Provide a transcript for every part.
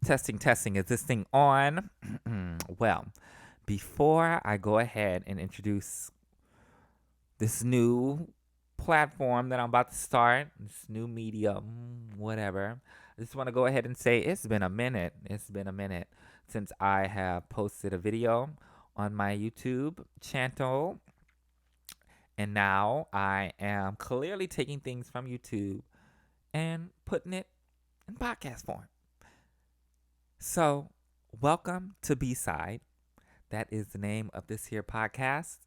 Testing, testing. Is this thing on? Well, before I go ahead and introduce this new platform that I'm about to start, this new medium, whatever, I just want to go ahead and say it's been a minute. It's been a minute since I have posted a video on my YouTube channel. And now I am clearly taking things from YouTube and putting it in podcast form. So, welcome to B-Side. That is the name of this here podcast.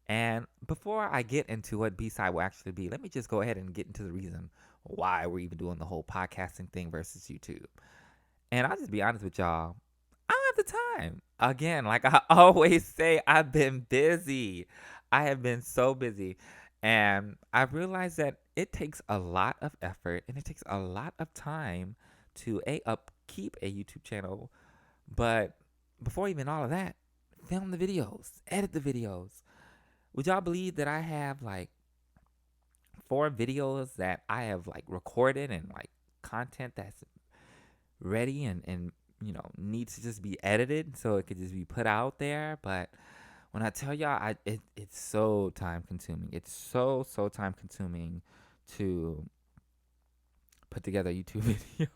And before I get into what B-Side will actually be, let me just go ahead and get into the reason why we're even doing the whole podcasting thing versus YouTube. And I'll just be honest with y'all. I don't have the time. Again, like I always say, I've been busy. I have been so busy. And I've realized that it takes a lot of effort and it takes a lot of time to upkeep a YouTube channel. But before even all of that, film the videos, edit the videos. Would y'all believe that I have like 4 videos that I have like recorded and like content that's ready and needs to just be edited so it could just be put out there? But when I tell y'all, it's so time consuming. It's so time consuming to put together a YouTube video.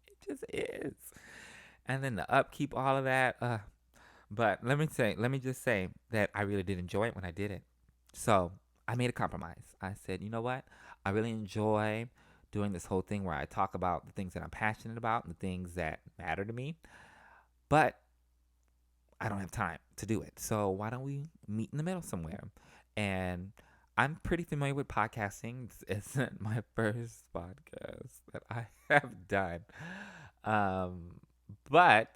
It just is. And then the upkeep, all of that. But let me just say that I really did enjoy it when I did it. So I made a compromise. I said, you know what? I really enjoy doing this whole thing where I talk about the things that I'm passionate about and the things that matter to me. But I don't have time to do it. So why don't we meet in the middle somewhere? And I'm pretty familiar with podcasting. This isn't my first podcast that I have done. But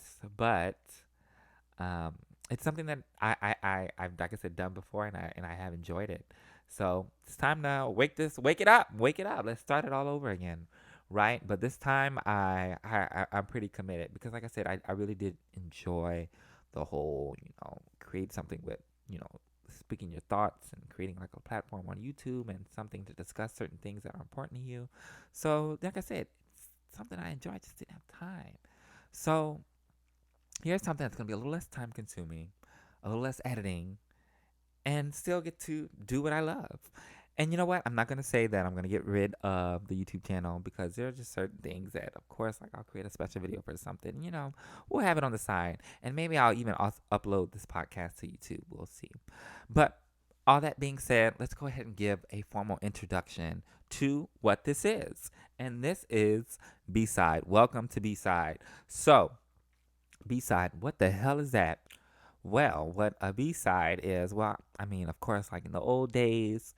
it's something that I've, like I said, done before, and I have enjoyed it. So it's time to wake it up. Let's start it all over again, right? But this time I'm pretty committed because, like I said, I really did enjoy the whole, create something with, speaking your thoughts and creating like a platform on YouTube and something to discuss certain things that are important to you. So, like I said, it's something I enjoy. I just didn't have time. So here's something that's going to be a little less time consuming, a little less editing, and still get to do what I love. And you know what? I'm not going to say that I'm going to get rid of the YouTube channel because there are just certain things that, of course, like I'll create a special video for something, we'll have it on the side. And maybe I'll even upload this podcast to YouTube. We'll see. But all that being said, let's go ahead and give a formal introduction to what this is. And this is B-Side. Welcome to B-Side. So, B-Side, what the hell is that? Well, what a B-side is, of course, like in the old days,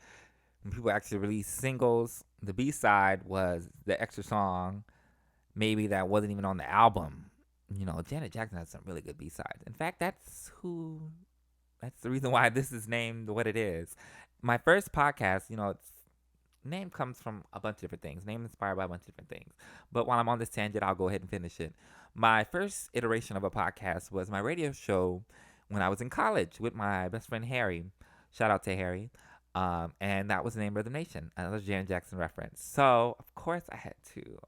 when people actually released singles, the B-side was the extra song, maybe that wasn't even on the album. Janet Jackson has some really good B-sides. In fact, that's the reason why this is named what it is. My first podcast, its name comes from a bunch of different things. Name inspired by a bunch of different things. But while I'm on this tangent, I'll go ahead and finish it. My first iteration of a podcast was my radio show when I was in college with my best friend Harry. Shout out to Harry. And that was the name of the nation. Another Janet Jackson reference. So, of course, I had to.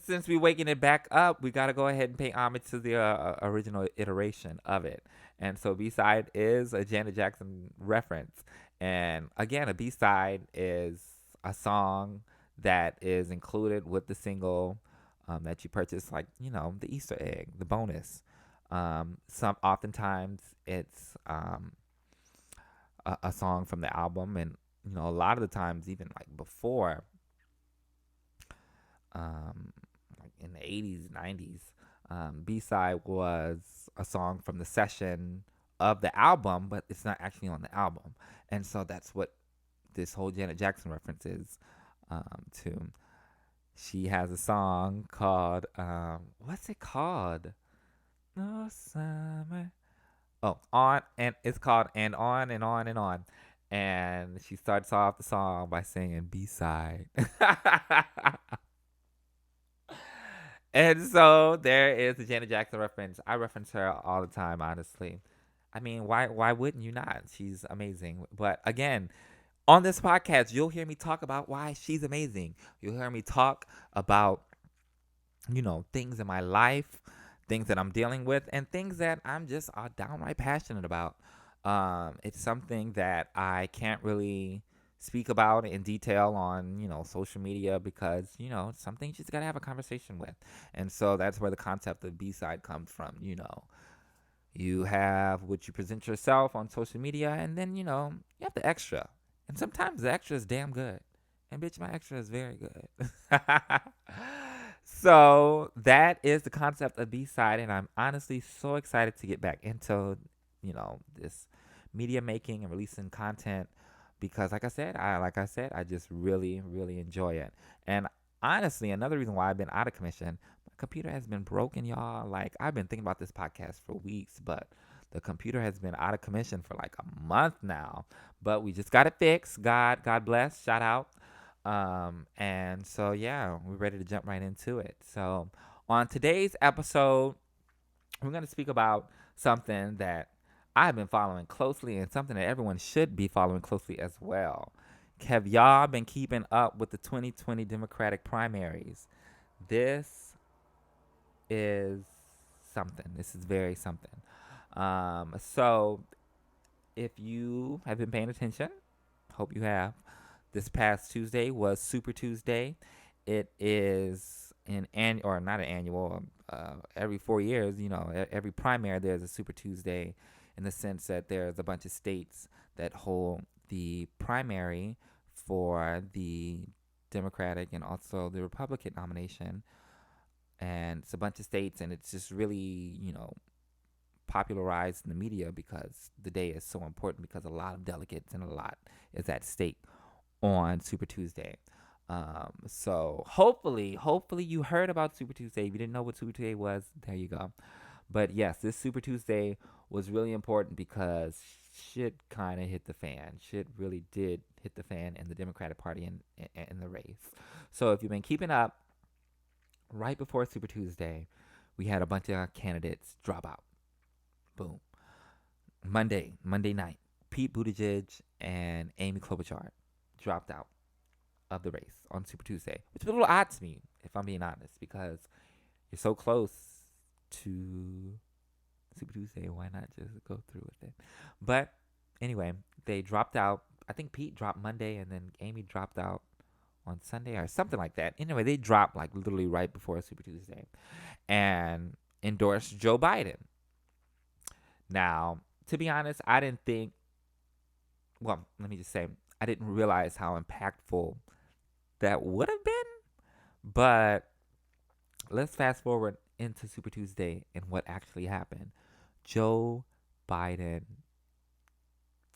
Since we waking it back up, we got to go ahead and pay homage to the original iteration of it. And so B-side is a Janet Jackson reference. And again, a B-side is a song that is included with the single that you purchase, like, the Easter egg, the bonus. Oftentimes it's a song from the album, and a lot of the times, even like before, like in the 80s, 90s, B-side was a song from the session of the album, but it's not actually on the album. And so that's what this whole Janet Jackson reference is to. She has a song called, what's it called? No summer. Oh, on, and it's called And On and On and On. And she starts off the song by singing B-side. And so there is the Janet Jackson reference. I reference her all the time, honestly. I mean, why wouldn't you not? She's amazing. But again, on this podcast, you'll hear me talk about why she's amazing. You'll hear me talk about things in my life, things that I'm dealing with, and things that I'm just downright passionate about. It's something that I can't really speak about in detail on, social media because, some things you just gotta have a conversation with. And so that's where the concept of B-side comes from. You have what you present yourself on social media, and then, you have the extra. And sometimes the extra is damn good. And bitch, my extra is very good. So that is the concept of B-side, and I'm honestly so excited to get back into, this media making and releasing content because like I said, I just really, really enjoy it. And honestly, another reason why I've been out of commission, my computer has been broken, y'all. Like I've been thinking about this podcast for weeks, but the computer has been out of commission for like a month now. But we just got it fixed. God bless. Shout out. And so yeah, we're ready to jump right into it. So on today's episode, we're going to speak about something that I've been following closely and something that everyone should be following closely as well. Have y'all been keeping up with the 2020 Democratic primaries? This is something. This is very something. So if you have been paying attention, hope you have. This past Tuesday was Super Tuesday. It is or not an annual. Every 4 years, every primary there's a Super Tuesday, in the sense that there's a bunch of states that hold the primary for the Democratic and also the Republican nomination, and it's a bunch of states, and it's just really popularized in the media because the day is so important because a lot of delegates and a lot is at stake on Super Tuesday. So hopefully you heard about Super Tuesday. If you didn't know what Super Tuesday was, there you go. But yes, this Super Tuesday was really important because shit kind of hit the fan. Shit really did hit the fan in the Democratic Party in the race. So if you've been keeping up, right before Super Tuesday, we had a bunch of candidates drop out. Boom. Monday night, Pete Buttigieg and Amy Klobuchar dropped out of the race on Super Tuesday, which was a little odd to me, if I'm being honest, because you're so close to Super Tuesday. Why not just go through with it? But anyway, they dropped out. I think Pete dropped Monday, and then Amy dropped out on Sunday or something like that. Anyway, they dropped like literally right before Super Tuesday and endorsed Joe Biden. Now, to be honest, I didn't think, well, let me just say, I didn't realize how impactful that would have been. But let's fast forward into Super Tuesday and what actually happened. Joe Biden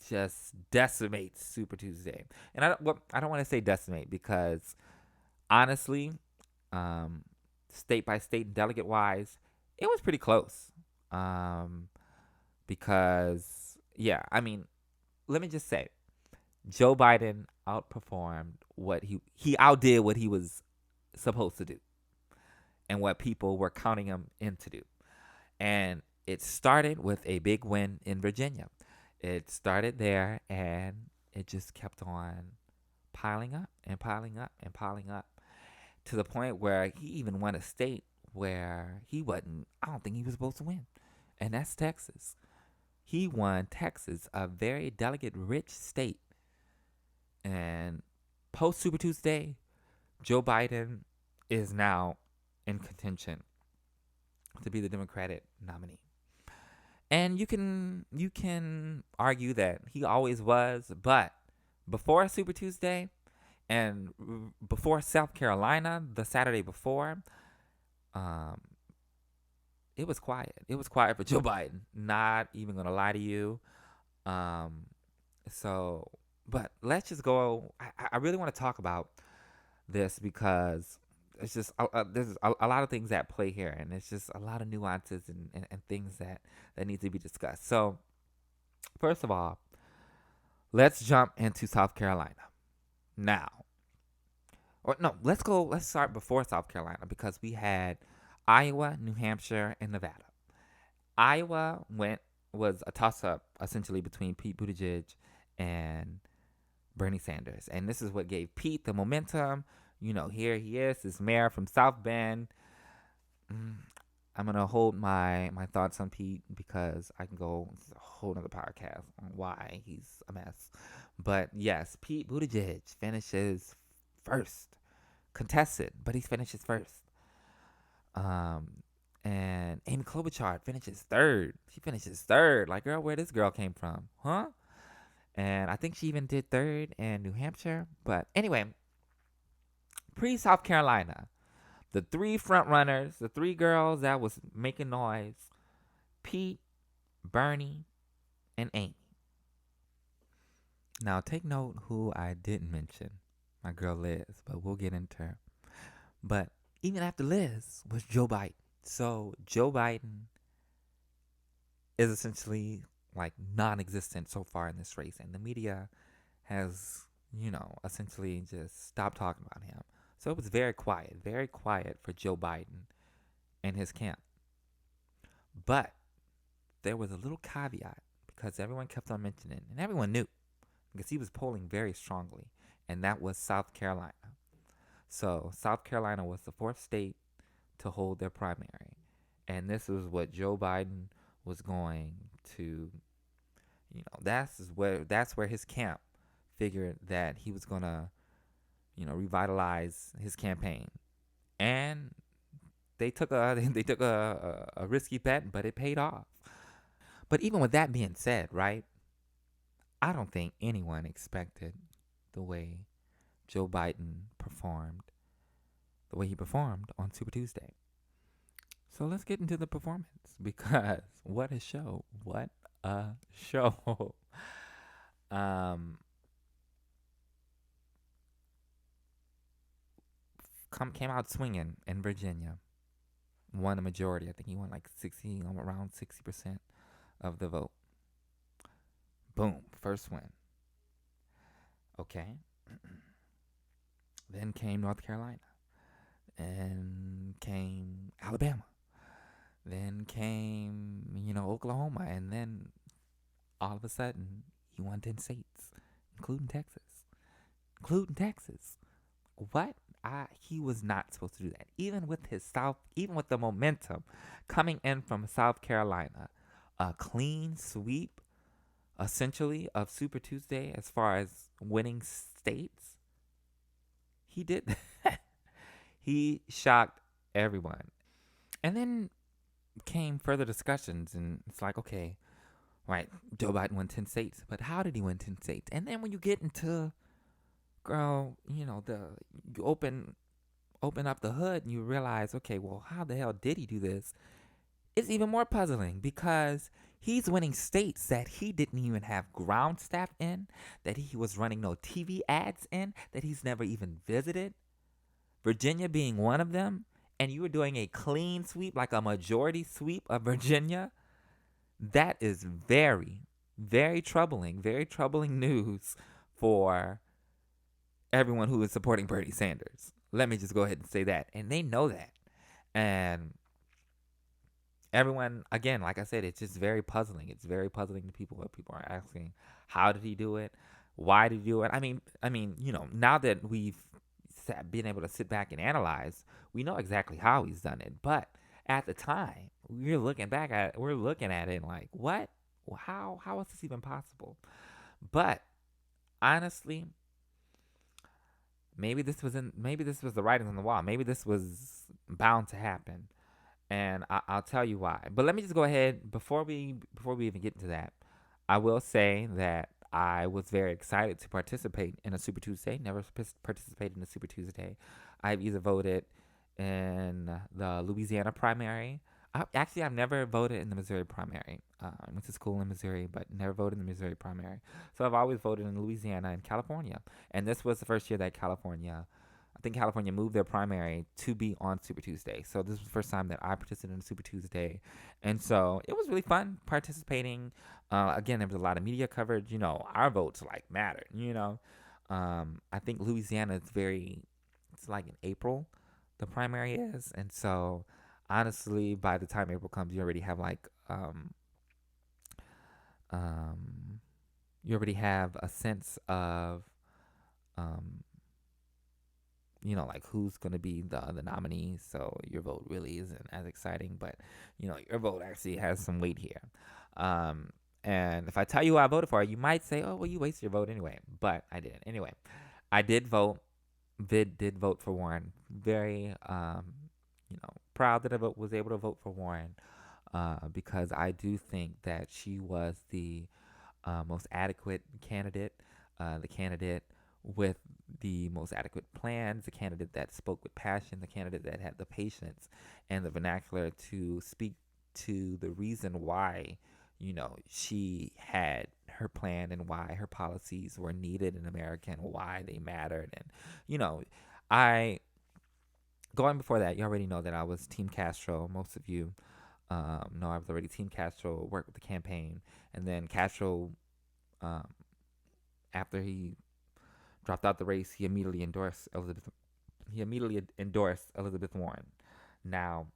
just decimates Super Tuesday. And I don't want to say decimate because honestly, state by state, delegate wise, it was pretty close. Because yeah, I mean, let me just say, Joe Biden outperformed what he outdid what he was supposed to do and what people were counting him in to do. And it started with a big win in Virginia. It started there and it just kept on piling up and piling up and piling up to the point where he even won a state where I don't think he was supposed to win. And that's Texas. He won Texas, a very delegate rich state. And post Super Tuesday, Joe Biden is now in contention to be the Democratic nominee. And you can argue that he always was, but before Super Tuesday and before South Carolina, the Saturday before, um, it was quiet. It was quiet for Joe Biden. Not even gonna lie to you. Um, so, but let's just go. I really want to talk about this because it's just there's a lot of things at play here, and it's just a lot of nuances and things that need to be discussed. So, first of all, let's jump into South Carolina now. Or no, let's start before South Carolina because we had Iowa, New Hampshire, and Nevada. Iowa was a toss up essentially between Pete Buttigieg and Bernie Sanders. And this is what gave Pete the momentum. Here he is, this mayor from South Bend. mm, I'm gonna hold my thoughts on Pete because I can go a whole nother podcast on why he's a mess. But yes, Pete Buttigieg finishes first, contested, but he finishes first. Um, and Amy Klobuchar finishes third. She finishes third. Like, girl, where this girl came from, huh? And I think she even did third in New Hampshire. But anyway, pre South Carolina, the three front runners, the three girls that was making noise: Pete, Bernie, and Amy. Now, take note who I didn't mention, my girl Liz, but we'll get into her. But even after Liz was Joe Biden. So Joe Biden is essentially like non-existent so far in this race, and the media has, essentially just stopped talking about him. So it was very quiet for Joe Biden and his camp. But there was a little caveat because everyone kept on mentioning, and everyone knew because he was polling very strongly, and that was South Carolina. So South Carolina was the fourth state to hold their primary, and this was what Joe Biden was going to, that's where his camp figured that he was gonna, revitalize his campaign, and they took a they took a risky bet, but it paid off. But even with that being said, right, I don't think anyone expected the way Joe Biden performed, the way he performed on Super Tuesday. So let's get into the performance because what a show! What a show! um, came out swinging in Virginia, won the majority. I think he won like 60, around 60% of the vote. Boom, first win. Okay. Then came North Carolina, and came Alabama, then came, Oklahoma, and then all of a sudden he won 10 states, including Texas. Including Texas. What? He was not supposed to do that. Even with the momentum coming in from South Carolina, a clean sweep essentially of Super Tuesday as far as winning states. He did. He shocked everyone. And then came further discussions, and it's like, okay, right, Joe Biden won 10 states, but how did he win 10 states? And then when you get into, girl, you open up the hood and you realize, okay, well, how the hell did he do this? It's even more puzzling because he's winning states that he didn't even have ground staff in, that he was running no TV ads in, that he's never even visited. Virginia being one of them, and you were doing a clean sweep, like a majority sweep of Virginia. That is very troubling news for everyone who is supporting Bernie Sanders. Let me just go ahead and say that. And they know that. And everyone, again, like I said, it's just very puzzling. It's very puzzling to people. What people are asking, how did he do it? Why did he do it? I mean, now that we've been able to sit back and analyze, we know exactly how he's done it. But at the time, we're looking at it like, what? How is this even possible? But honestly, maybe this was the writing on the wall. Maybe this was bound to happen, and I'll tell you why. But let me just go ahead before we even get into that. I will say that I was very excited to participate in a Super Tuesday. Never participated in a Super Tuesday. I've either voted in the Louisiana primary. I've never voted in the Missouri primary. I went to school in Missouri, but never voted in the Missouri primary. So I've always voted in Louisiana and California. And this was the first year that I think California moved their primary to be on Super Tuesday. So this was the first time that I participated in Super Tuesday. And so it was really fun participating. Again, there was a lot of media coverage. Our votes like mattered, I think Louisiana it's like in April, the primary is. And so honestly, by the time April comes, um, you already have a sense of, um, like who's going to be the nominee. So your vote really isn't as exciting, but your vote actually has some weight here. Um, and if I tell you who I voted for, you might say, "Oh, well, you wasted your vote anyway." But I didn't. Anyway, I did vote. Did vote for Warren. Very proud that was able to vote for Warren. Because I do think that she was the most adequate candidate, the candidate with the most adequate plans, the candidate that spoke with passion, the candidate that had the patience and the vernacular to speak to the reason why, she had her plan and why her policies were needed in America and why they mattered. And, I, going before that, you already know that I was Team Castro. Most of you know I was already Team Castro, worked with the campaign. And then Castro, um, after he dropped out the race, He immediately endorsed Elizabeth Warren. Now,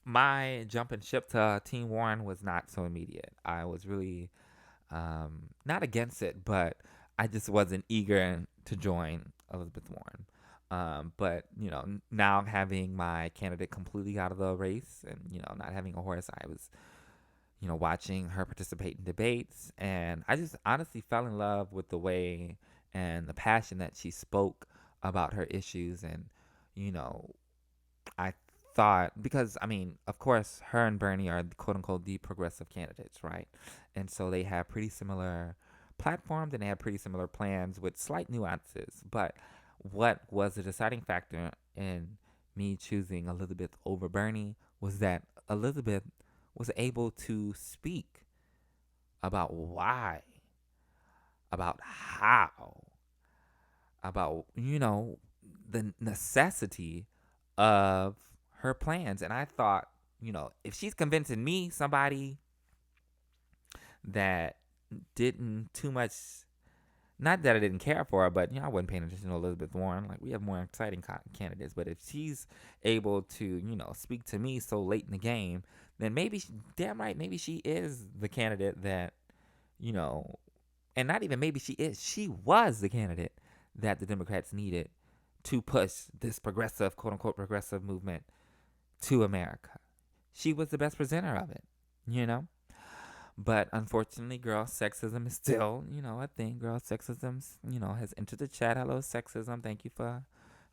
my jumping ship to Team Warren was not so immediate. I was really not against it, but I just wasn't eager to join Elizabeth Warren. But now having my candidate completely out of the race, and not having a horse, I was watching her participate in debates. And I just honestly fell in love with the way and the passion that she spoke about her issues. And, I thought, because, I mean, of course, her and Bernie are quote unquote the progressive candidates, right? And so they have pretty similar platforms and they have pretty similar plans with slight nuances. But what was the deciding factor in me choosing Elizabeth over Bernie was that Elizabeth was able to speak about why, about how, about, the necessity of her plans. And I thought, if she's convincing me, somebody that didn't too much, not that I didn't care for her, but I wasn't paying attention to Elizabeth Warren. Like, we have more exciting candidates. But if she's able to, speak to me so late in the game, then maybe, damn right, maybe she is the candidate that, you know, and not even maybe she was the candidate that the Democrats needed to push this progressive, quote unquote, progressive movement to America. She was the best presenter of it, you know? But unfortunately, girl sexism is still, a thing. Girl sexism, has entered the chat. Hello, sexism. Thank you for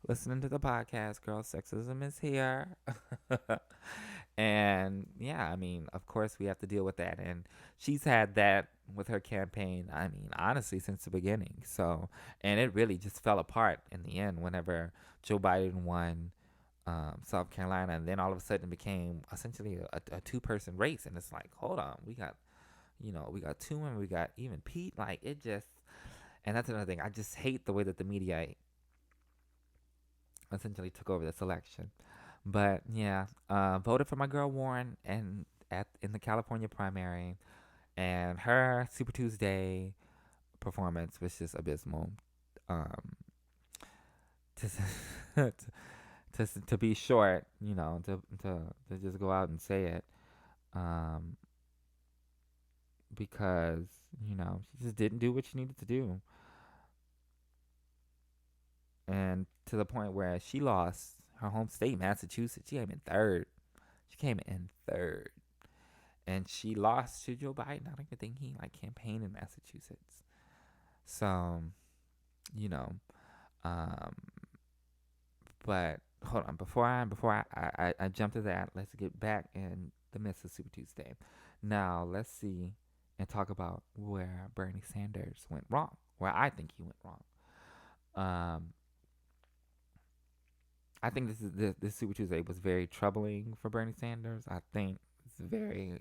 listening to the podcast. Girl sexism is here. And yeah, I mean, of course, we have to deal with that. And she's had that with her campaign, I mean, honestly, since the beginning. So, and it really just fell apart in the end whenever Joe Biden won South Carolina. And then all of a sudden it became essentially a two-person race. And it's like, hold on, we got two women, we got even Pete. Like, it just, and that's another thing. I just hate the way that the media essentially took over this election. But yeah, voted for my girl Warren and in the California primary, and her Super Tuesday performance was just abysmal. Um, to, to be short, to just go out and say it, um, because she just didn't do what she needed to do, and to the point where she lost her home state, Massachusetts. She came in third. She came in third. And she lost to Joe Biden. I don't even think he campaigned in Massachusetts. So, you know, um, but hold on, before I jump to that, let's get back in the midst of Super Tuesday. Now let's see and talk about where Bernie Sanders went wrong, where I think he went wrong. Um, I think this Super Tuesday was very troubling for Bernie Sanders. I think it's very,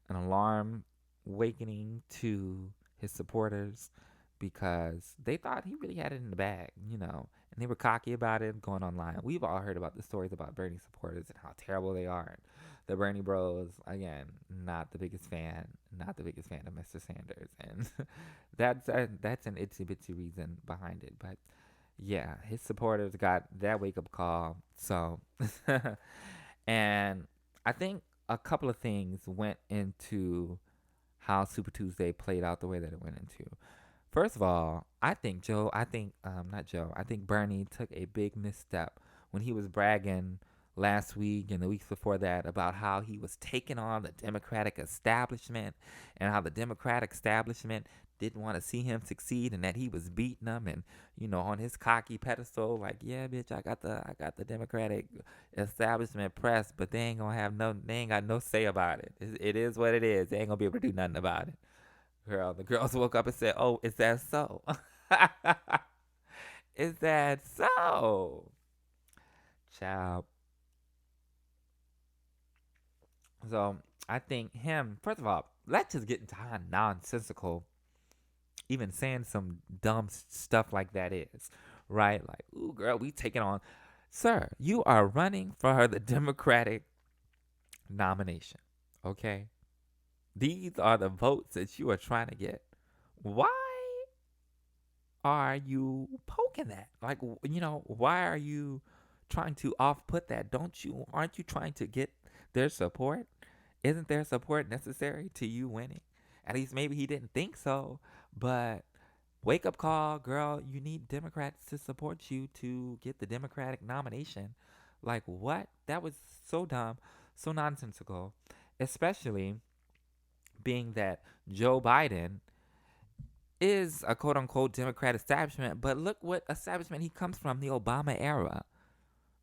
an alarm awakening to his supporters because they thought he really had it in the bag, and they were cocky about it going online. We've all heard about the stories about Bernie supporters and how terrible they are. The Bernie Bros, again, not the biggest fan of Mr. Sanders, and that's an itsy bitsy reason behind it. But yeah, his supporters got that wake up call. So, and I think a couple of things went into how Super Tuesday played out the way that it went into. First of all, I think Joe, I think Bernie took a big misstep when he was bragging last week and the weeks before that about how he was taking on the Democratic establishment and how the Democratic establishment didn't want to see him succeed and that he was beating them and on his cocky pedestal like, yeah, bitch, I got the Democratic establishment press, but they ain't got no say about it. It is what it is. They ain't gonna be able to do nothing about it. Girl, the girls woke up and said, "Oh, is that so? Is that so?" Child. So I think him. First of all, let's just get into how nonsensical even saying some dumb stuff like that is, right? Like, ooh, girl, we taking on. Sir, you are running for the Democratic nomination. Okay, these are the votes that you are trying to get. Why are you poking that? Like, why are you trying to off put that? Aren't you trying to get their support? Isn't their support necessary to you winning? At least maybe he didn't think so, but wake up call, girl. You need Democrats to support you to get the Democratic nomination. Like, what? That was so dumb, so nonsensical, especially being that Joe Biden is a quote unquote Democrat establishment, but look what establishment he comes from, the Obama era.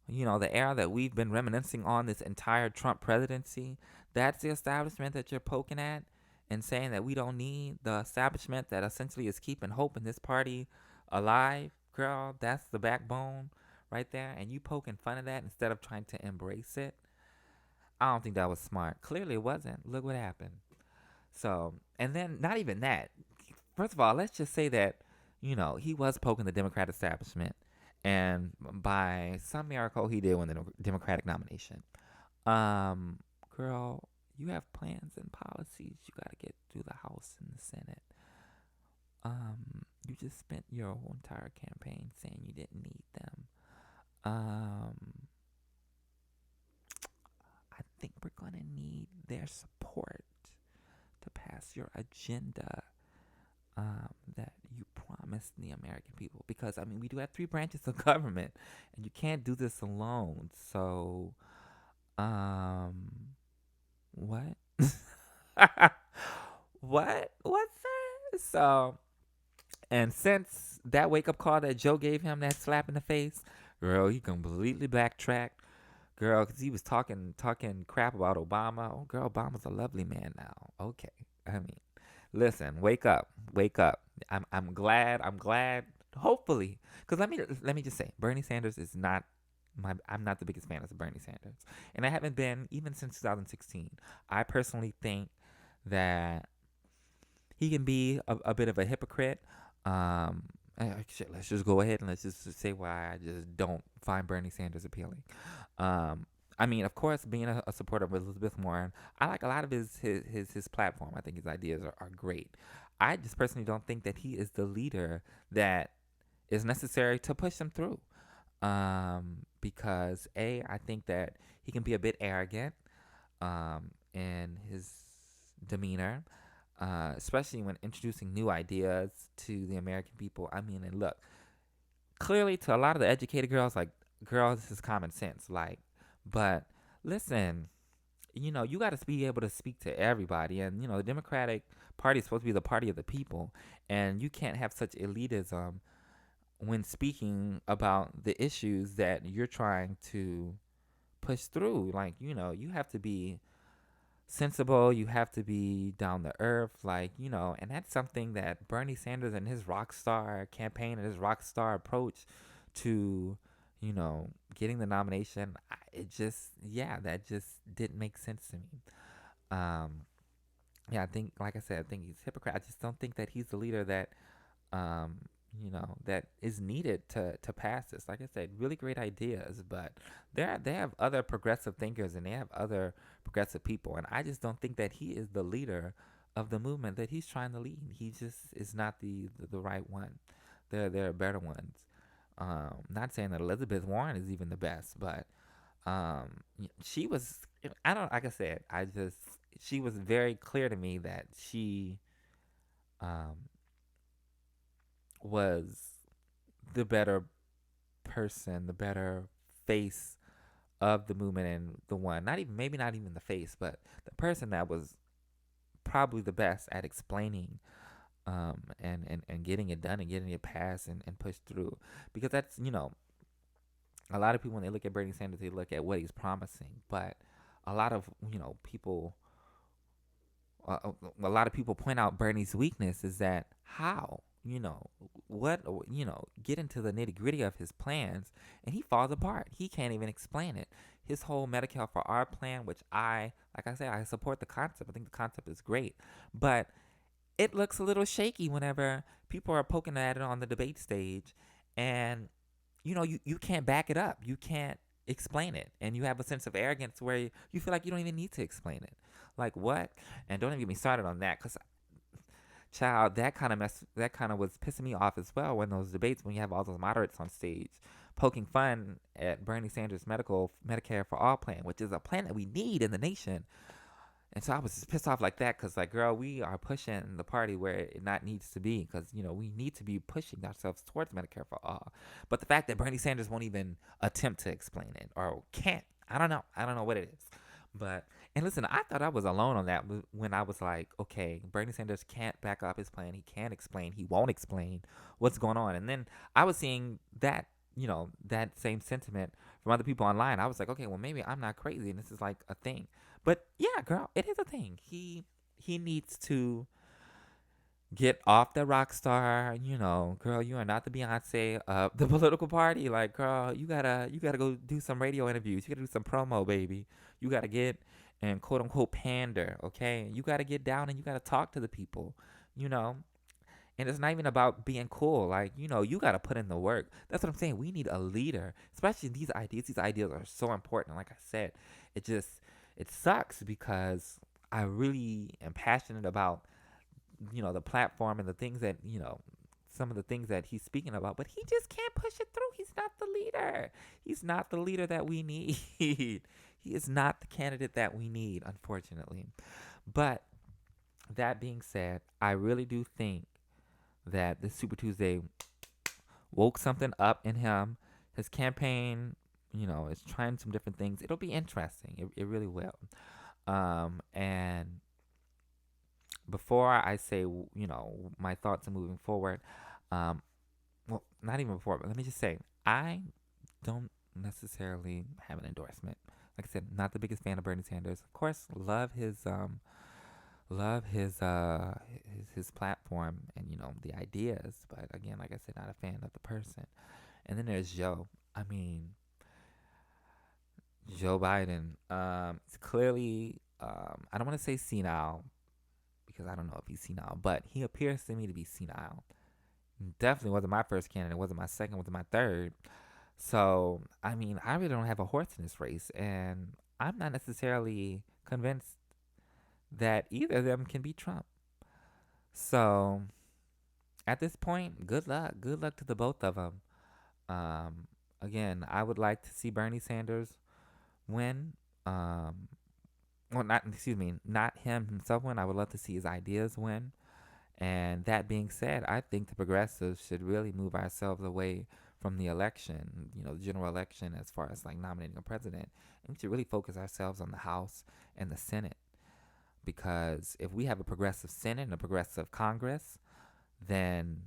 The era that we've been reminiscing on this entire Trump presidency. That's the establishment that you're poking at and saying that we don't need the establishment that essentially is keeping hope in this party alive. Girl, that's the backbone right there. And you poking fun of that instead of trying to embrace it. I don't think that was smart. Clearly it wasn't. Look what happened. So, and then not even that. First of all, let's just say that, he was poking the Democrat establishment. And by some miracle, he did win the Democratic nomination. Um, Girl, you have plans and policies you got to get through the House and the Senate. You just spent your whole entire campaign saying you didn't need them. Um, I think we're going to need their support to pass your agenda that you promised the American people. Because, I mean, we do have three branches of government, and you can't do this alone. So, um, what? What? What's that? So, and since that wake up call that Joe gave him, that slap in the face, girl, he completely backtracked. Girl, because he was talking crap about Obama. Oh, girl, Obama's a lovely man now. Okay. I mean, listen, wake up, wake up. I'm glad. I'm glad. Hopefully, because let me just say, Bernie Sanders is not my. I'm not the biggest fan of Bernie Sanders, and I haven't been even since 2016. I personally think that he can be a bit of a hypocrite. Shit, let's just go ahead and let's just say why I just don't find Bernie Sanders appealing. Um, I mean, of course, being a supporter of Elizabeth Warren, I like a lot of his platform. I think his ideas are great. I just personally don't think that he is the leader that is necessary to push them through. Because I think that he can be a bit arrogant in his demeanor, especially when introducing new ideas to the American people. I mean, and look, clearly to a lot of the educated girls, like, girls, this is common sense. Like, but listen, you got to be able to speak to everybody. And, the Democratic Party is supposed to be the party of the people. And you can't have such elitism when speaking about the issues that you're trying to push through. Like, you have to be sensible, you have to be down to earth, like, and that's something that Bernie Sanders and his rock star campaign and his rock star approach to, getting the nomination, that just didn't make sense to me. Um, yeah, I think, like I said, I think he's a hypocrite. I just don't think that he's the leader that um, that is needed to pass this. Like I said, really great ideas, but they have other progressive thinkers and they have other progressive people, and I just don't think that he is the leader of the movement that he's trying to lead. He just is not the right one. There are better ones. Not saying that Elizabeth Warren is even the best, but she was. I don't. Like I said, she was very clear to me that she um was the better person, the better face of the movement, and the one, not even, maybe not even the face, but the person that was probably the best at explaining, and getting it done and getting it passed and pushed through. Because that's, a lot of people, when they look at Bernie Sanders, they look at what he's promising. But a lot of, people, a lot of people point out Bernie's weakness is that how, what, get into the nitty gritty of his plans, and he falls apart. He can't even explain it. His whole Medicare for our plan, which like I said, I support the concept. I think the concept is great, but it looks a little shaky whenever people are poking at it on the debate stage, and you can't back it up. You can't explain it, and you have a sense of arrogance where you feel like you don't even need to explain it. Like what? And don't even get me started on that, because child, that kind of was pissing me off as well, when those debates, when you have all those moderates on stage poking fun at Bernie Sanders' Medicare for All plan, which is a plan that we need in the nation. And so I was just pissed off like that, because, like, girl, we are pushing the party where it not needs to be, because, we need to be pushing ourselves towards Medicare for all. But the fact that Bernie Sanders won't even attempt to explain it, or can't, I don't know. I don't know what it is. But, and listen, I thought I was alone on that when I was like, okay, Bernie Sanders can't back up his plan. He can't explain. He won't explain what's going on. And then I was seeing that, that same sentiment from other people online. I was like, okay, well, maybe I'm not crazy, and this is like a thing. But yeah, girl, it is a thing. He needs to get off the rock star. Girl, you are not the Beyonce of the political party. Like, girl, you gotta go do some radio interviews. You gotta do some promo, baby. You gotta get and quote unquote pander. Okay, you gotta get down and you gotta talk to the people. You know. And it's not even about being cool. Like, you got to put in the work. That's what I'm saying. We need a leader, especially these ideas. These ideas are so important. Like I said, it just, it sucks, because I really am passionate about, the platform and the things that, some of the things that he's speaking about, but he just can't push it through. He's not the leader. He's not the leader that we need. He is not the candidate that we need, unfortunately. But that being said, I really do think that this Super Tuesday woke something up in him. His campaign, is trying some different things. It'll be interesting. It really will. And before I say, my thoughts are moving forward, um, well, not even before, but let me just say, I don't necessarily have an endorsement. Like I said, not the biggest fan of Bernie Sanders. Of course, love his platform and the ideas, but again, like I said, not a fan of the person. And then there's Joe. I mean, Joe Biden. It's clearly, I don't want to say senile, because I don't know if he's senile, but he appears to me to be senile. Definitely wasn't my first candidate. Wasn't my second. Wasn't my third. So I mean, I really don't have a horse in this race, and I'm not necessarily convinced that either of them can beat Trump. So at this point, good luck. Good luck to the both of them. Um, Again, I would like to see Bernie Sanders win. Well, not, excuse me, not him himself win. I would love to see his ideas win. And that being said, I think the progressives should really move ourselves away from the election, the general election, as far as like nominating a president. And we should really focus ourselves on the House and the Senate. Because if we have a progressive Senate and a progressive Congress, then,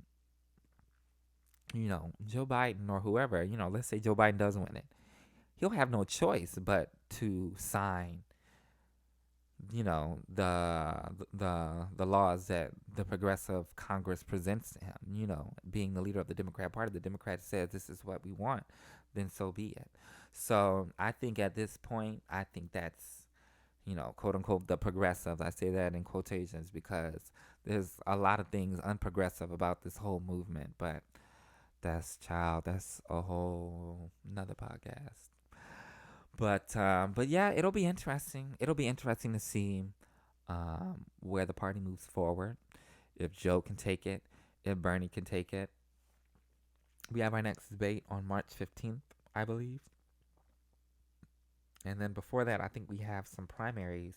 Joe Biden or whoever, let's say Joe Biden does win it, he'll have no choice but to sign, the laws that the progressive Congress presents to him. Being the leader of the Democrat Party, the Democrat says this is what we want, then so be it. So I think at this point, I think that's, quote unquote, the progressives. I say that in quotations because there's a lot of things unprogressive about this whole movement, but that's a whole another podcast. But yeah, it'll be interesting. It'll be interesting to see where the party moves forward. If Joe can take it, if Bernie can take it. We have our next debate on March 15th, I believe. And then before that, I think we have some primaries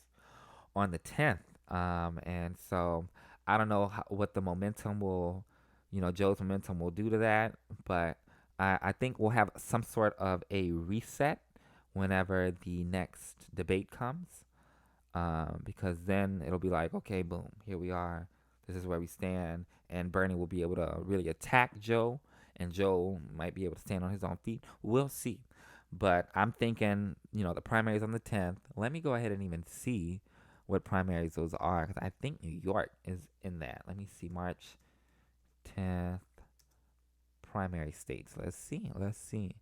on the 10th. And so I don't know what the momentum will, Joe's momentum will do to that. But I think we'll have some sort of a reset whenever the next debate comes, because then it'll be like, okay, boom, here we are. This is where we stand, and Bernie will be able to really attack Joe, and Joe might be able to stand on his own feet. We'll see. But I'm thinking, the primaries on the 10th. Let me go ahead and even see what primaries those are, because I think New York is in that. Let me see, March 10th primary states. Let's see. Let's see.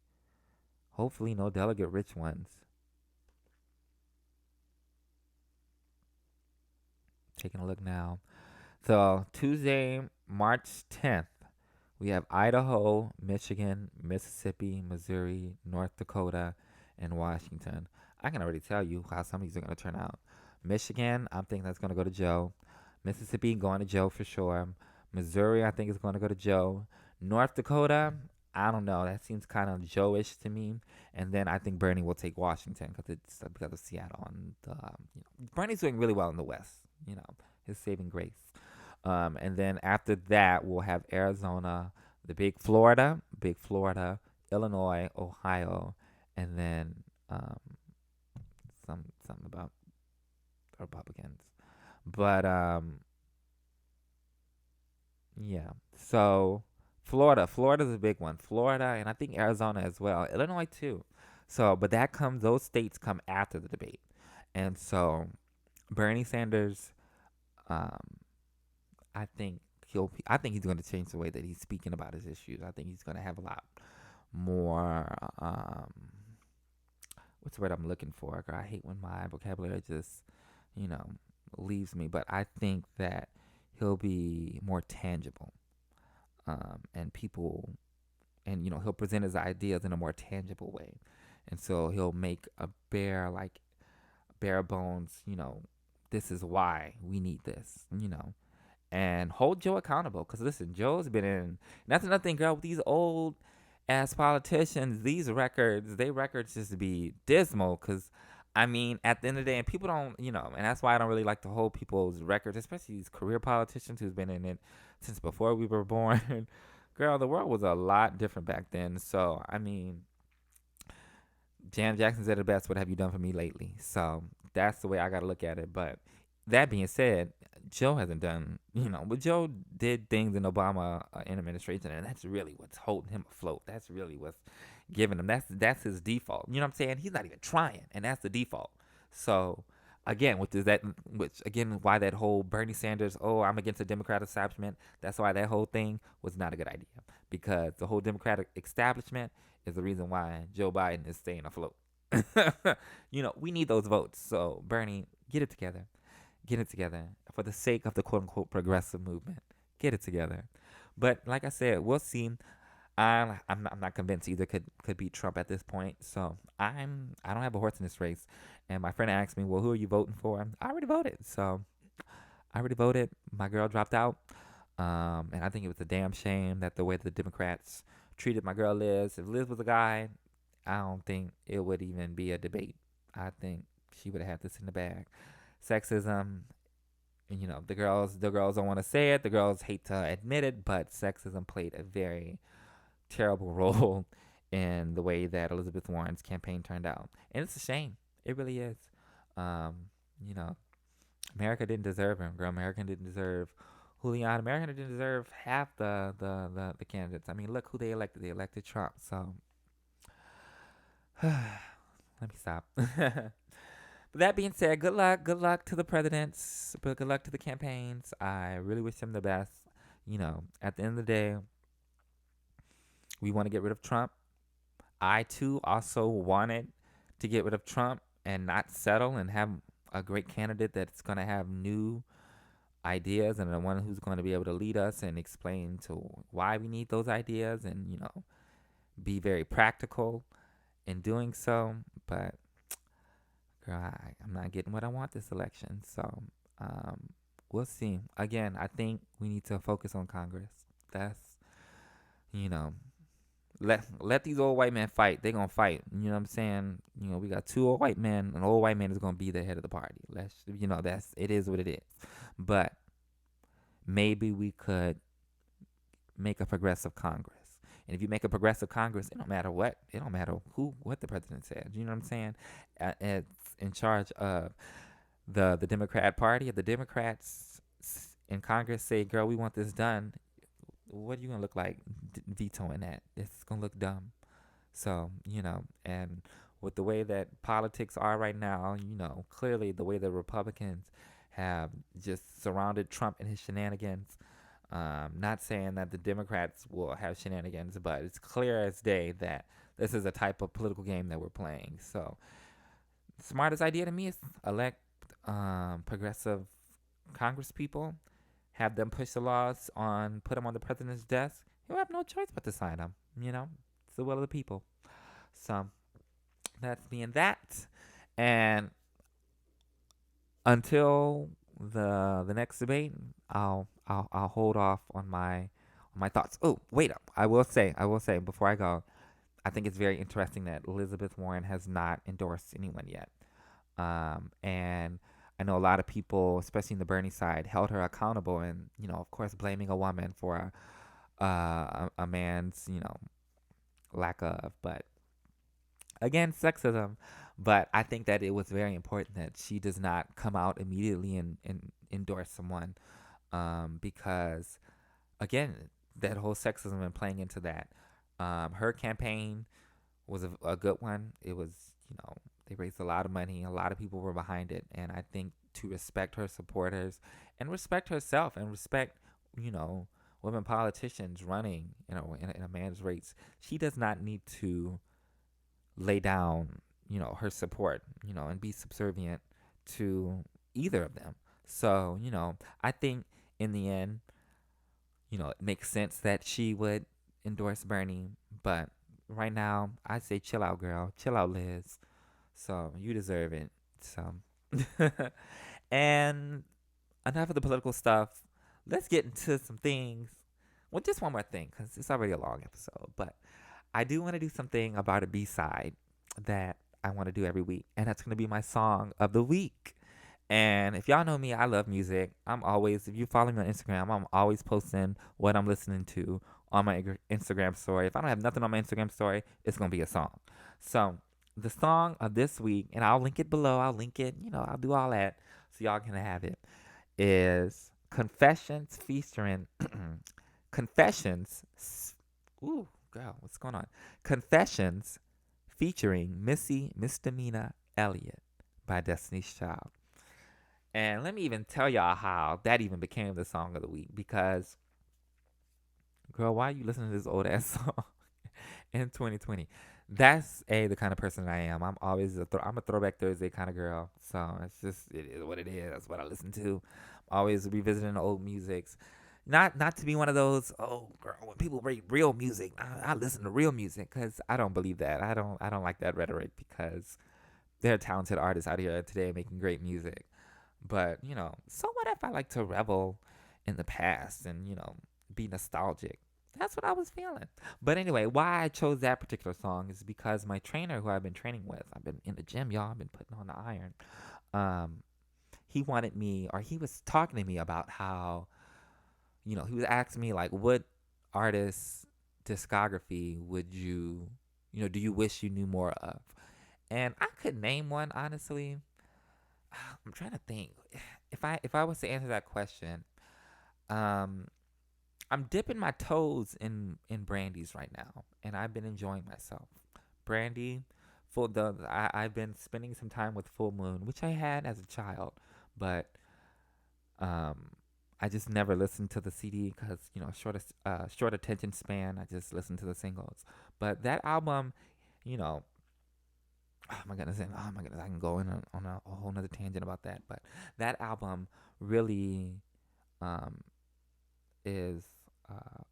Hopefully, no delegate rich ones. Taking a look now. So Tuesday, March 10th, we have Idaho, Michigan, Mississippi, Missouri, North Dakota, and Washington. I can already tell you how some of these are going to turn out. Michigan, I'm thinking that's going to go to Joe. Mississippi, going to Joe for sure. Missouri, I think is going to go to Joe. North Dakota, I don't know. That seems kind of Joe-ish to me. And then I think Bernie will take Washington because of Seattle. And Bernie's doing really well in the West. His saving grace. And then after that, we'll have Arizona, the big Florida, Illinois, Ohio, and then something about Republicans. But yeah. So Florida's a big one. Florida, and I think Arizona as well. Illinois too. So, but those states come after the debate, and so Bernie Sanders, um, I think he's going to change the way that he's speaking about his issues. I think he's going to have a lot more. What's the word I'm looking for? Girl, I hate when my vocabulary just, you know, leaves me. But I think that he'll be more tangible, and people, and he'll present his ideas in a more tangible way, and so he'll make a bare bones. This is why we need this. And hold Joe accountable. Because listen, Joe's been in. And that's another thing, girl. With these old ass politicians, they records just be dismal. Because I mean, at the end of the day, and people don't, and that's why I don't really like to hold people's records, especially these career politicians who's been in it since before we were born. Girl, the world was a lot different back then. So I mean, Janet Jackson said it best. What have you done for me lately? So that's the way I got to look at it. But that being said, Joe hasn't done, but Joe did things in Obama administration, and that's really what's holding him afloat. That's really what's giving him. That's his default. You know what I'm saying? He's not even trying, and that's the default. So again, which again, why that whole Bernie Sanders, oh, I'm against the Democratic establishment. That's why that whole thing was not a good idea, because the whole Democratic establishment is the reason why Joe Biden is staying afloat. We need those votes. So Bernie, get it together. Get it together for the sake of the quote unquote progressive movement. Get it together. But like I said, we'll see. I'm not convinced either could beat Trump at this point. So I don't have a horse in this race. And my friend asked me, well, who are you voting for? I already voted. So I already voted. My girl dropped out. And I think it was a damn shame that the way the Democrats treated my girl Liz. If Liz was a guy, I don't think it would even be a debate. I think she would have had this in the bag. Sexism, and the girls don't want to say it. The girls hate to admit it, but sexism played a very terrible role in the way that Elizabeth Warren's campaign turned out, and it's a shame. It really is. Um, you know, America didn't deserve him, girl. America didn't deserve Julian. America didn't deserve half the candidates. I mean, look who they elected. They elected Trump. So let me stop. But that being said, good luck. Good luck to the presidents. But good luck to the campaigns. I really wish them the best. At the end of the day, we want to get rid of Trump. I too also wanted to get rid of Trump and not settle and have a great candidate that's going to have new ideas, and the one who's going to be able to lead us and explain to why we need those ideas, and be very practical in doing so. But girl, I'm not getting what I want this election. So we'll see. Again, I think we need to focus on Congress. That's, you know, let these old white men fight. They're going to fight. You know what I'm saying? We got two old white men. An old white man is going to be the head of the party. It is what it is. But maybe we could make a progressive Congress. And if you make a progressive Congress, it don't matter what, it don't matter what the president says. You know what I'm saying? It's in charge of the Democrat Party. If the Democrats in Congress say, "Girl, we want this done," what are you gonna look like vetoing that? It's gonna look dumb. So, and with the way that politics are right now, clearly the way the Republicans have just surrounded Trump and his shenanigans. Not saying that the Democrats will have shenanigans, but it's clear as day that this is a type of political game that we're playing. So, the smartest idea to me is elect progressive Congress people, have them push the laws on, put them on the president's desk. He'll have no choice but to sign them. It's the will of the people. So that's being that. And until the next debate, I'll hold off on my thoughts. Oh, wait, I will say before I go, I think it's very interesting that Elizabeth Warren has not endorsed anyone yet. And I know a lot of people, especially in the Bernie side, held her accountable, and of course, blaming a woman for a man's lack of, but again, sexism. But I think that it was very important that she does not come out immediately and endorse someone, because again, that whole sexism and playing into that. Her campaign was a good one. It was, they raised a lot of money. A lot of people were behind it. And I think to respect her supporters and respect herself and respect, women politicians running, in a man's race, she does not need to lay down, her support, and be subservient to either of them. So, I think in the end, it makes sense that she would endorse Bernie. But right now, I say chill out, girl. Chill out, Liz. So you deserve it. So, and enough of the political stuff. Let's get into some things. Well, just one more thing, because it's already a long episode. But I do want to do something about a B-side that I want to do every week. And that's going to be my song of the week. And if y'all know me, I love music. If you follow me on Instagram, I'm always posting what I'm listening to on my Instagram story. If I don't have nothing on my Instagram story, it's going to be a song. So the song of this week, and I'll link it below. I'll link it, I'll do all that so y'all can have it, is Confessions featuring Confessions. Ooh, girl, what's going on? Confessions featuring Missy Misdemeanor Elliott by Destiny's Child. And let me even tell y'all how that even became the song of the week. Because, girl, why are you listening to this old ass song in 2020? That's the kind of person I am. I'm always I'm a Throwback Thursday kind of girl. So it is what it is. That's what I listen to. I'm always revisiting old musics. Not to be one of those, oh girl, when people rate real music, I listen to real music, because I don't believe that. I don't like that rhetoric, because there are talented artists out here today making great music. But, so what if I like to revel in the past and, be nostalgic? That's what I was feeling. But anyway, why I chose that particular song is because my trainer, who I've been training with, I've been in the gym, y'all, I've been putting on the iron. He wanted me, or he was talking to me about how, he was asking me, like, what artist discography would you, do you wish you knew more of? And I could name one, honestly. I'm trying to think. If I was to answer that question, I'm dipping my toes in Brandy's right now, and I've been enjoying myself. Brandy, I've been spending some time with Full Moon, which I had as a child, but I just never listened to the CD because short attention span. I just listened to the singles, but that album, oh my goodness, I can go in on a whole nother tangent about that. But that album really is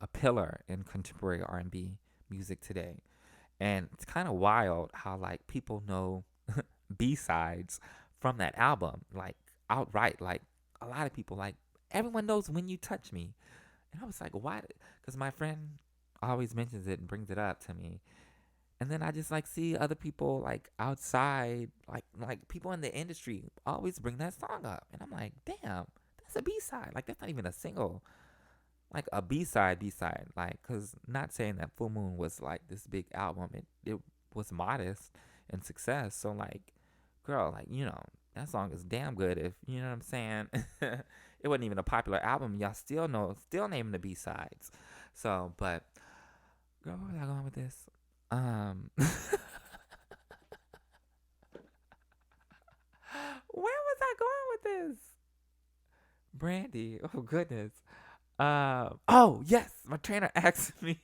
a pillar in contemporary R&B music today. And it's kind of wild how, like, people know B-sides from that album, like, outright. Like, a lot of people, like, everyone knows When You Touch Me. And I was like, why? Because my friend always mentions it and brings it up to me. And then I just, like, see other people, like, outside, like people in the industry always bring that song up. And I'm like, damn, that's a B-side. Like, that's not even a single. like a B side, like, cause not saying that Full Moon was like this big album. It was modest in success. So like, girl, like that song is damn good. If you know what I'm saying, it wasn't even a popular album. Y'all still naming the B sides. So, but girl, where was I going with this? Where was I going with this? Brandy. Oh goodness. Oh yes, my trainer asked me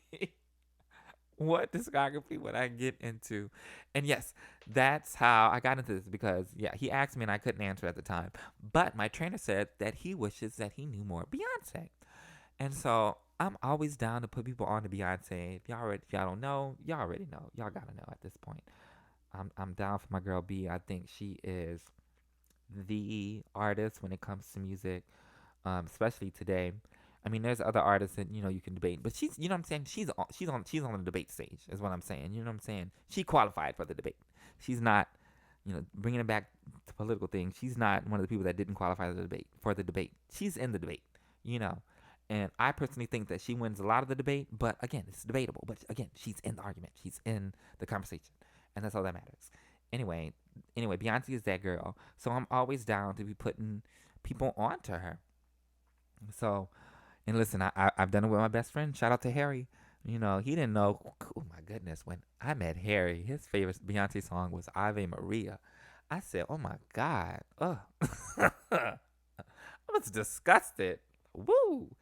what discography would I get into, and yes, that's how I got into this because yeah, he asked me and I couldn't answer at the time. But my trainer said that he wishes that he knew more Beyonce, and so I'm always down to put people on to Beyonce. If y'all don't know, y'all already know. Y'all gotta know at this point. I'm down for my girl B. I think she is the artist when it comes to music, especially today. I mean, there's other artists that you can debate, but she's, you know what I'm saying. She's on the debate stage, is what I'm saying. You know what I'm saying. She qualified for the debate. She's not, bringing it back to political things. She's not one of the people that didn't qualify for the debate. She's in the debate. You know, and I personally think that she wins a lot of the debate. But again, it's debatable. But again, she's in the argument. She's in the conversation, and that's all that matters. Anyway, Beyonce is that girl. So I'm always down to be putting people onto her. So, and listen, I've done it with my best friend. Shout out to Harry. He didn't know. Oh my goodness, when I met Harry, his favorite Beyonce song was Ave Maria. I said, "Oh my God, ugh." I was disgusted. Woo.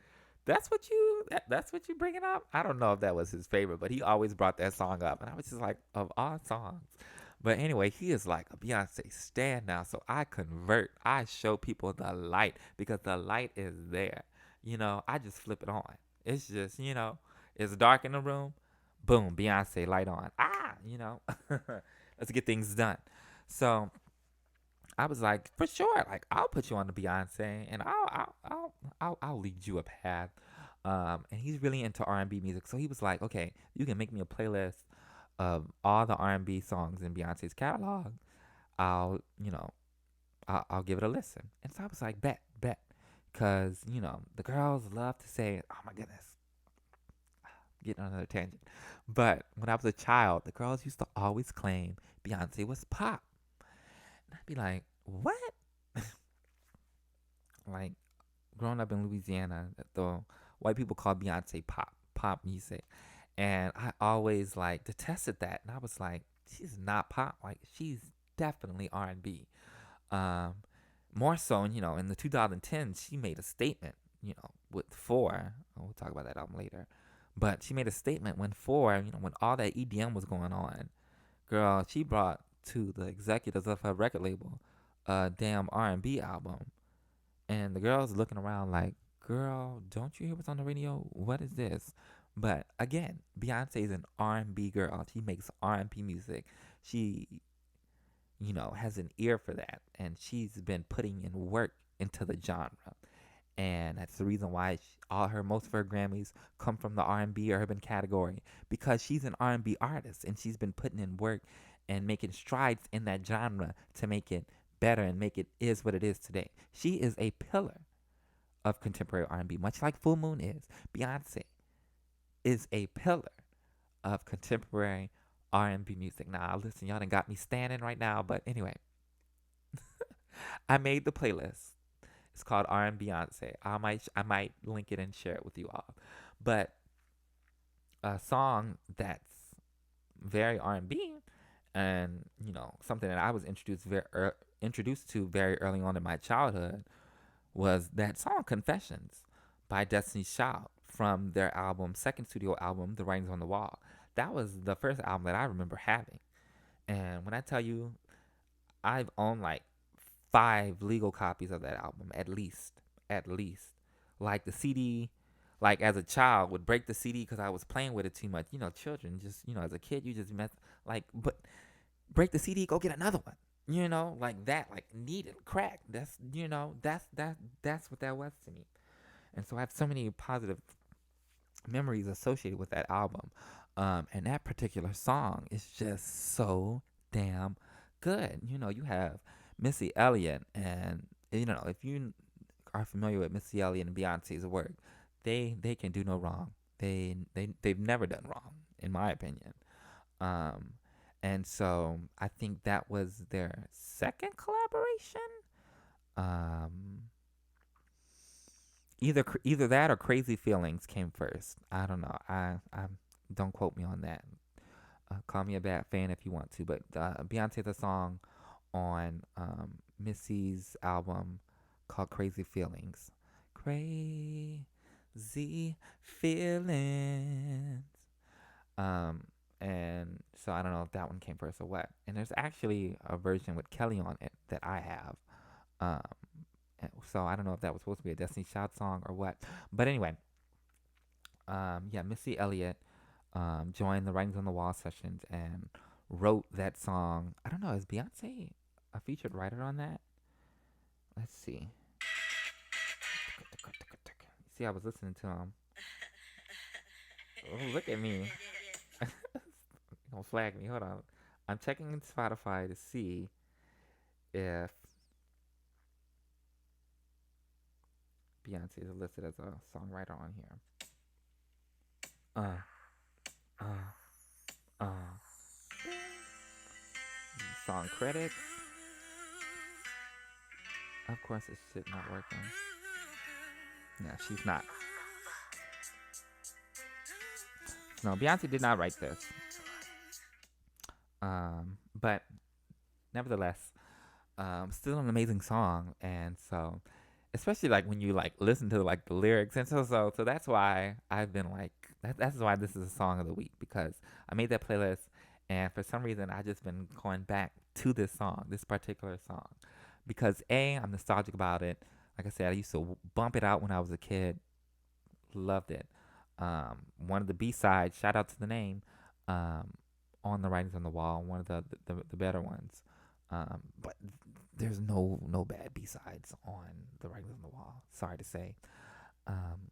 That's what you bringing up. I don't know if that was his favorite, but he always brought that song up, and I was just like, of all songs. But anyway, he is like a Beyonce stan now, so I convert. I show people the light because the light is there. I just flip it on. It's just it's dark in the room. Boom, Beyonce light on. Let's get things done. So I was like, for sure, like I'll put you on the Beyonce, and I'll lead you a path. And he's really into R&B music, so he was like, okay, you can make me a playlist of all the R&B songs in Beyonce's catalog. I'll I'll give it a listen. And so I was like, bet, because the girls love to say, oh my goodness, getting on another tangent. But when I was a child, the girls used to always claim Beyonce was pop. And I'd be like, what? Like, growing up in Louisiana, the white people call Beyonce pop music. And I always like detested that. And I was like, she's not pop. Like, she's definitely R&B. Um, More so, in the 2010s, she made a statement, with Four. We'll talk about that album later. But she made a statement when Four, when all that EDM was going on, girl, she brought to the executives of her record label a damn R&B album. And the girl's looking around like, girl, don't you hear what's on the radio? What is this? But again, Beyonce is an R&B girl. She makes R&B music. She, has an ear for that. And she's been putting in work into the genre. And that's the reason why most of her Grammys come from the R&B or urban category, because she's an R&B artist and she's been putting in work and making strides in that genre to make it better and make it is what it is today. She is a pillar of contemporary R&B, much like Full Moon is. Beyonce is a pillar of contemporary R&B music. Now, listen, y'all done got me standing right now, but anyway, I made the playlist. It's called R&B Beyonce. I might link it and share it with you all. But a song that's very R&B and something that I was introduced to very early on in my childhood was that song Confessions by Destiny's Child from their second studio album, The Writings on the Wall. That was the first album that I remember having. And when I tell you, I've owned like 5 legal copies of that album, at least. Like the CD, like as a child, would break the CD because I was playing with it too much. Children just, as a kid, you just but break the CD, go get another one. Like that, like needed crack. That's what that was to me. And so I have so many positive memories associated with that album. And that particular song is just so damn good. You have Missy Elliott, and if you are familiar with Missy Elliott and Beyonce's work, they can do no wrong. They've never done wrong, in my opinion. Um, and so I think that was their second collaboration. Um, either that or Crazy Feelings came first. I don't know. I don't quote me on that. Call me a bad fan if you want to, but Beyonce has a song on Missy's album called Crazy Feelings. Crazy Feelings. Um, and so I don't know if that one came first or what. And there's actually a version with Kelly on it that I have. So I don't know if that was supposed to be a Destiny Child song or what. But anyway, yeah, Missy Elliott joined the Writings on the Wall sessions and wrote that song. I don't know, is Beyonce a featured writer on that? Let's see. See, I was listening to him. Oh, look at me. Don't flag me. Hold on. I'm checking in Spotify to see if Beyonce is listed as a songwriter on here. Uh, uh, uh. Song credits. Of course, this shit not working. Yeah, she's not. No, Beyonce did not write this. But nevertheless, still an amazing song, and so especially like when you like listen to like the lyrics and so that's why I've been like that's why this is a song of the week, because I made that playlist and for some reason I just been going back to this song, this particular song, because I'm nostalgic about it. Like I said, I used to bump it out when I was a kid. Loved it. One of the B-sides, shout out to the name, um, on the Writings on the Wall, one of the better ones. But there's no bad B-sides on the Writings on the Wall. Sorry to say. Um,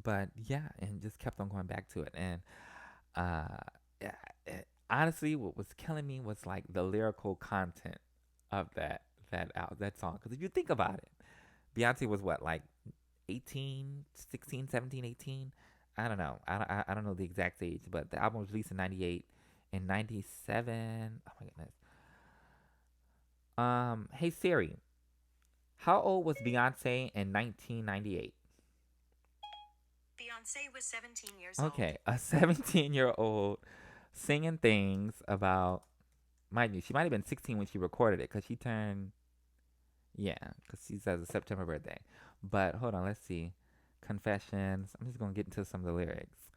but yeah, and just kept on going back to it. And uh, yeah, honestly, what was killing me was like the lyrical content of that song. Because if you think about it, Beyonce was what, like 18, 16, 17, 18? I don't know. I don't know the exact age, but the album was released in 98. In 97, oh my goodness. Hey Siri, how old was Beyonce in 1998? Beyoncé was 17 years Okay, old. a 17-year-old singing things about, mind you, she might have been 16 when she recorded it, because she turned, yeah, because she has a September birthday. But hold on, let's see. Confessions. I'm just going to get into some of the lyrics.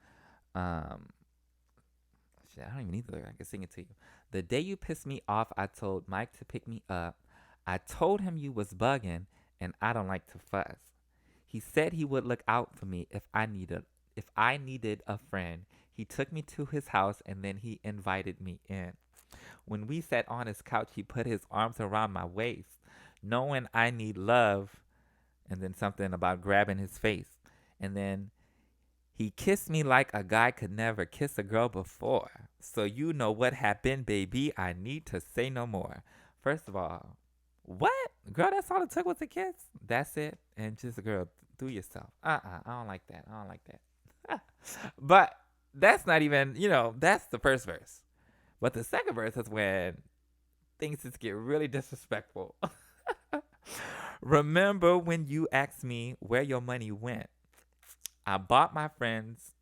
Um, Shit, I don't even need the lyric. I can sing it to you. The day you pissed me off, I told Mike to pick me up. I told him you was bugging, and I don't like to fuss. He said he would look out for me if I needed a friend. He took me to his house and then he invited me in. When we sat on his couch, he put his arms around my waist, knowing I need love, and then something about grabbing his face. And then he kissed me like a guy could never kiss a girl before. So you know what happened, baby. I need to say no more. First of all, what? Girl, that's all it took was a kiss? That's it? And just, girl, do yourself. I don't like that. I don't like that. But that's not even, that's the first verse. But the second verse is when things just get really disrespectful. Remember when you asked me where your money went? I bought my friends,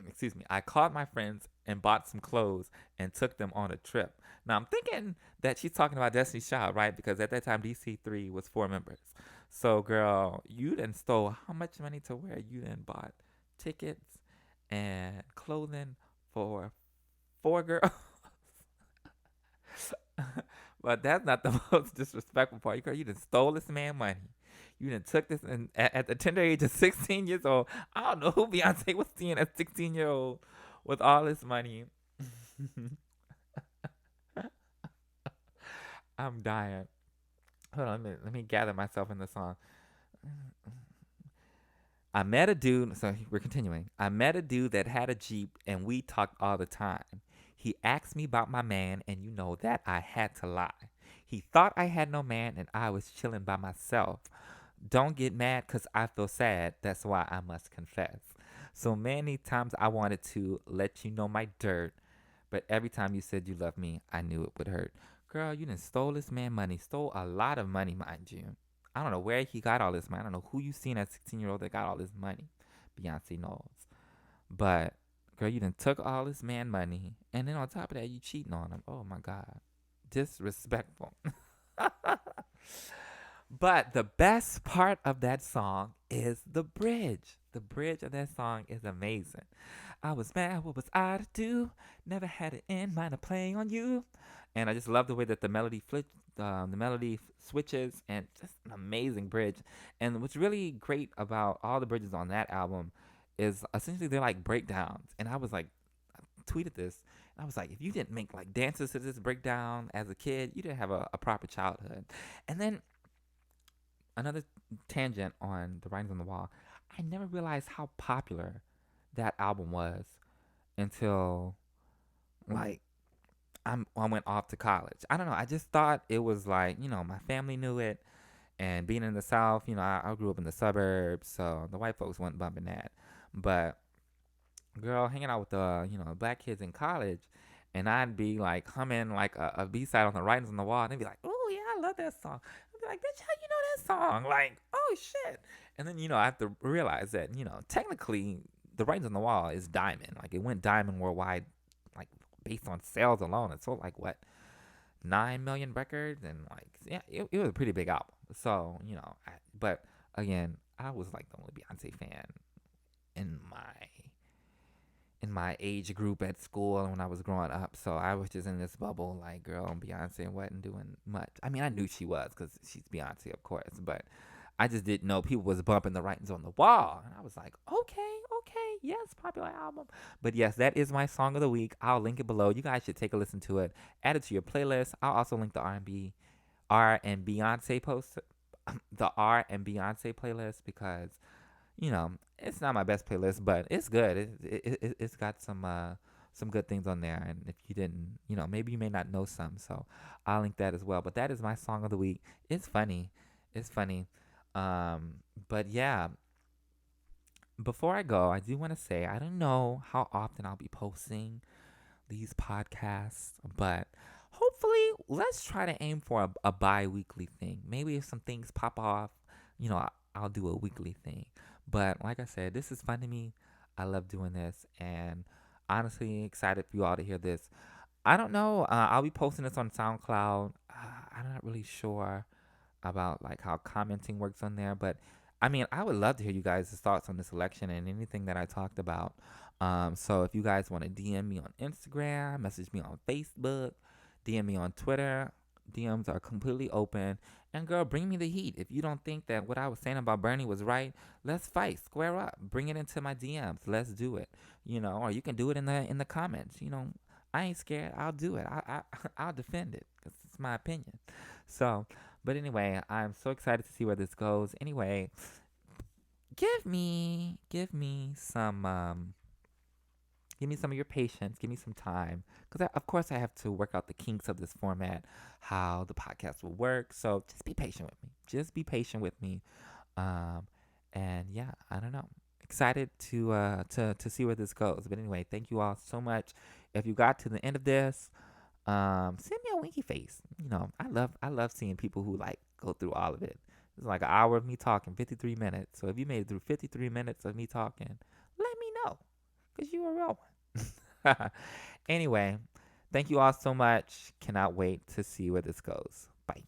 excuse me, I called my friends and bought some clothes and took them on a trip. Now I'm thinking that she's talking about Destiny's Child, right? Because at that time DC3 was 4 members. So girl, you done stole how much money to where you done bought tickets and clothing for 4 girls? But that's not the most disrespectful part. Girl, you done stole this man money. You done took this, and at the tender age of 16 years old, I don't know who Beyonce was seeing at 16-year-old with all this money. I'm dying. Hold on, let me gather myself in the song. I met a dude, so we're continuing. I met a dude that had a Jeep and we talked all the time. He asked me about my man, and you know that I had to lie. He thought I had no man and I was chilling by myself. Don't get mad because I feel sad. That's why I must confess. So many times I wanted to let you know my dirt, but every time you said you love me, I knew it would hurt. Girl, you done stole this man money, stole a lot of money, mind you. I don't know where he got all this money. I don't know who you seen at 16-year-old that got all this money. Beyonce knows. But girl, you done took all this man money, and then on top of that, you cheating on him. Oh my God, disrespectful. But the best part of that song is the bridge. The bridge of that song is amazing. I was mad, what was I to do? Never had it in mind to play on you. And I just love the way that the melody switches, and just an amazing bridge. And what's really great about all the bridges on that album is essentially they're like breakdowns. And I was like, I tweeted this. And I was like, if you didn't make like dances to this breakdown as a kid, you didn't have a proper childhood. And then another tangent on the writings on the wall. I never realized how popular that album was until like I went off to college. I don't know. I just thought it was like, my family knew it, and being in the South, I grew up in the suburbs, so the white folks weren't bumping that. But girl, hanging out with the black kids in college, and I'd be like humming like a B side on the writings on the wall, and they'd be like, "Oh yeah, I love that song." I'd be like, "Bitch, how you know that song?" Like, "Oh shit!" And then I have to realize that technically the writings on the wall is diamond. Like it went diamond worldwide, like based on sales alone. It sold like what 9 million records, and like yeah, it was a pretty big album. So but again, I was like the only Beyonce fan in my age group at school and when I was growing up. So I was just in this bubble, like, girl, Beyonce wasn't doing much. I mean, I knew she was because she's Beyonce, of course, but I just didn't know people was bumping the writings on the wall. And I was like, okay, yes, popular album. But yes, that is my song of the week. I'll link it below. You guys should take a listen to it. Add it to your playlist. I'll also link the R and Beyonce post, the R and Beyonce playlist because it's not my best playlist, but it's good. It's got some good things on there. And if you didn't, maybe you may not know some, so I'll link that as well. But that is my song of the week. It's funny. It's funny. But yeah, before I go, I do want to say I don't know how often I'll be posting these podcasts, but hopefully let's try to aim for a bi-weekly thing. Maybe if some things pop off, I'll do a weekly thing. But like I said, this is fun to me. I love doing this, and honestly excited for you all to hear this. I don't know. I'll be posting this on SoundCloud. I'm not really sure about like how commenting works on there, but I mean, I would love to hear you guys' thoughts on this election and anything that I talked about. So if you guys want to DM me on Instagram, message me on Facebook, DM me on Twitter, DMs are completely open. And girl, bring me the heat. If you don't think that what I was saying about Bernie was right, let's fight, square up, bring it into my DMs. Let's do it. Or you can do it in the comments. I ain't scared. I'll do it. I'll defend it because it's my opinion. So, but anyway, I'm so excited to see where this goes. Anyway, give me some of your patience. Give me some time. Because, of course, I have to work out the kinks of this format, how the podcast will work. So just be patient with me. Just be patient with me. And yeah, I don't know. Excited to see where this goes. But anyway, thank you all so much. If you got to the end of this, send me a winky face. I love seeing people who like go through all of it. It's like an hour of me talking, 53 minutes. So if you made it through 53 minutes of me talking, let me know because you a real one. Anyway, thank you all so much. Cannot wait to see where this goes. Bye.